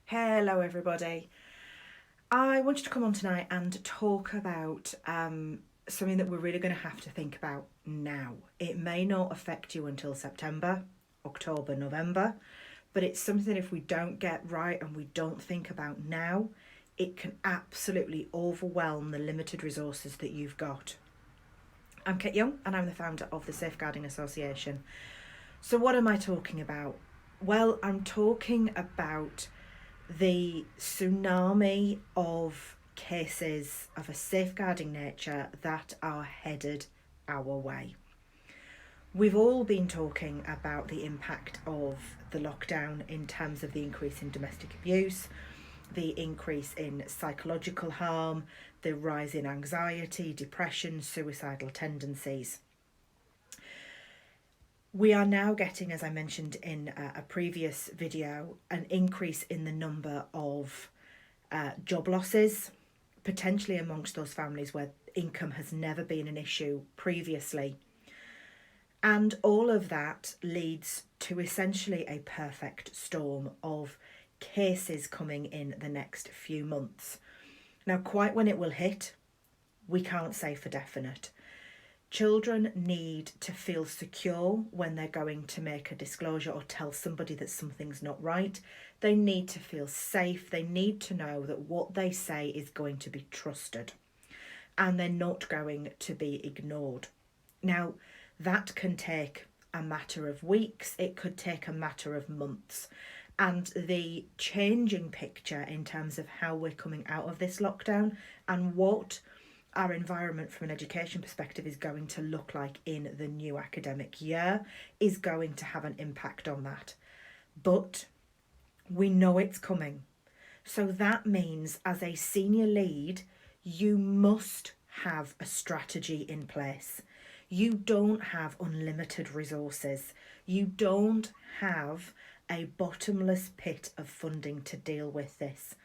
Hello everybody. I wanted to come on tonight and talk about something that we're really going to have to think about now. It may not affect you until September, October, November, but it's something if we don't get right and we don't think about now, it can absolutely overwhelm the limited resources that you've got. I'm Kate Young and I'm the founder of the Safeguarding Association. So what am I talking about? Well, I'm talking about the tsunami of cases of a safeguarding nature that are headed our way. We've all been talking about the impact of the lockdown in terms of the increase in domestic abuse, the increase in psychological harm, the rise in anxiety, depression, suicidal tendencies. We are now getting, as I mentioned in a previous video, an increase in the number of job losses, potentially amongst those families where income has never been an issue previously. And all of that leads to essentially a perfect storm of cases coming in the next few months. Now, quite when it will hit, we can't say for definite. Children need to feel secure when they're going to make a disclosure or tell somebody that something's not right. They need to feel safe. They need to know that what they say is going to be trusted and they're not going to be ignored. Now, that can take a matter of weeks. It could take a matter of months. And the changing picture in terms of how we're coming out of this lockdown and what our environment from an education perspective is going to look like in the new academic year is going to have an impact on that. But we know it's coming. So that means as a senior lead, you must have a strategy in place. You don't have unlimited resources. You don't have a bottomless pit of funding to deal with this.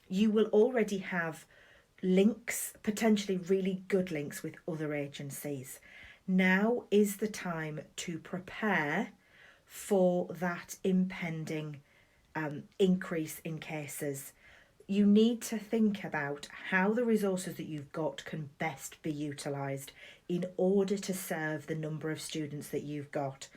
You will already have links, potentially really good links with other agencies. Now is the time to prepare for that impending increase in cases. You need to think about how the resources that you've got can best be utilised in order to serve the number of students that you've got.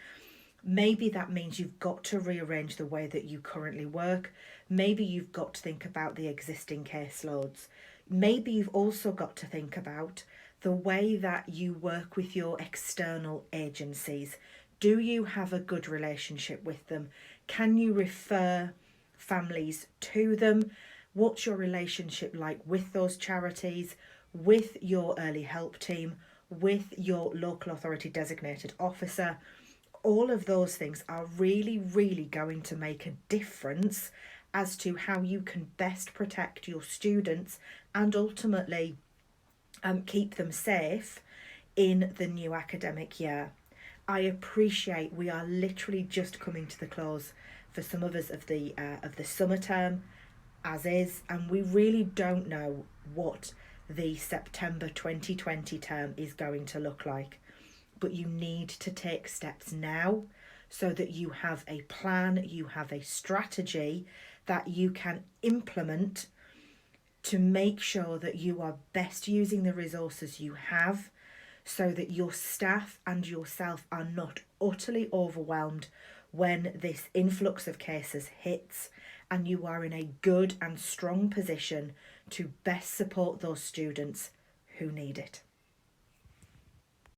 Maybe that means you've got to rearrange the way that you currently work. Maybe you've got to think about the existing caseloads. Maybe you've also got to think about the way that you work with your external agencies. Do you have a good relationship with them? Can you refer families to them? What's your relationship like with those charities, with your early help team, with your local authority designated officer? All of those things are really, really going to make a difference as to how you can best protect your students and ultimately keep them safe in the new academic year. I appreciate we are literally just coming to the close for some of us of the summer term as is, and we really don't know what the September 2020 term is going to look like. But you need to take steps now so that you have a plan, you have a strategy that you can implement to make sure that you are best using the resources you have so that your staff and yourself are not utterly overwhelmed when this influx of cases hits, and you are in a good and strong position to best support those students who need it.